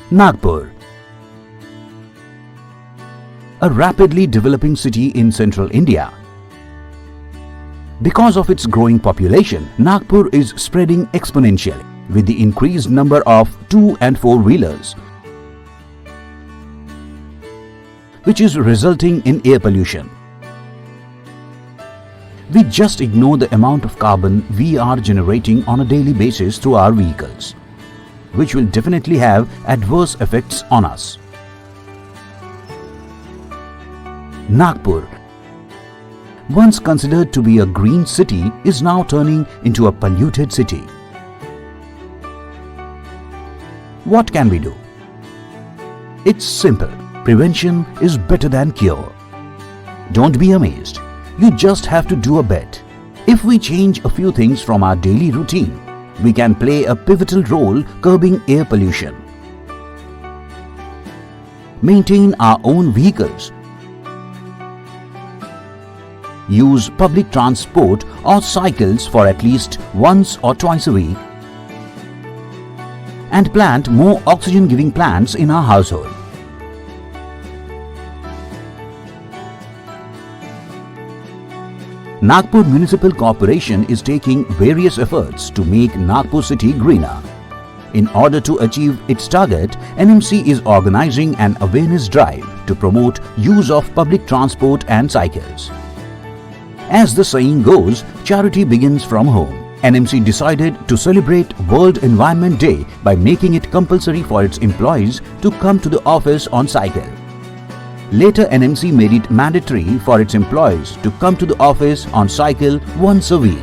Nagpur, a rapidly developing city in central India. Because of its growing population, Nagpur is spreading exponentially with the increased number of 2 and 4-wheelers, which is resulting in air pollution. We just ignore the amount of carbon we are generating on a daily basis through our vehicles, which will definitely have adverse effects on us. Nagpur, once considered to be a green city, is now turning into a polluted city. What can we do? It's simple. Prevention is better than cure. Don't be amazed. You just have to do a bit. If we change a few things from our daily routine, we can play a pivotal role curbing air pollution. Maintain our own vehicles. Use public transport or cycles for at least once or twice a week. And plant more oxygen-giving plants in our household. Nagpur Municipal Corporation is taking various efforts to make Nagpur city greener. In order to achieve its target, NMC is organizing an awareness drive to promote use of public transport and cycles. As the saying goes, charity begins from home. NMC decided to celebrate World Environment Day by making it compulsory for its employees to come to the office on cycle. Later, NMC made it mandatory for its employees to come to the office on cycle once a week.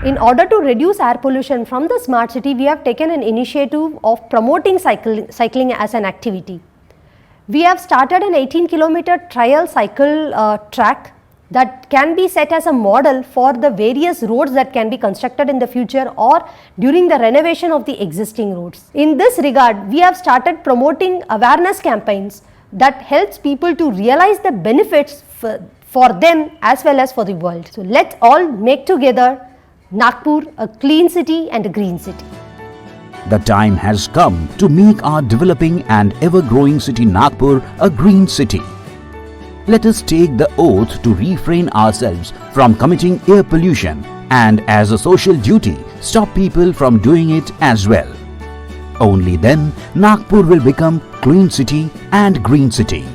In order to reduce air pollution from the smart city, we have taken an initiative of promoting cycling as an activity. We have started an 18-kilometer trial cycle track that can be set as a model for the various roads that can be constructed in the future or during the renovation of the existing roads. In this regard, we have started promoting awareness campaigns that helps people to realize the benefits for them as well as for the world. So let's all make together Nagpur a clean city and a green city. The time has come to make our developing and ever-growing city Nagpur a green city. Let us take the oath to refrain ourselves from committing air pollution and, as a social duty, stop people from doing it as well. Only then Nagpur will become clean city and green city.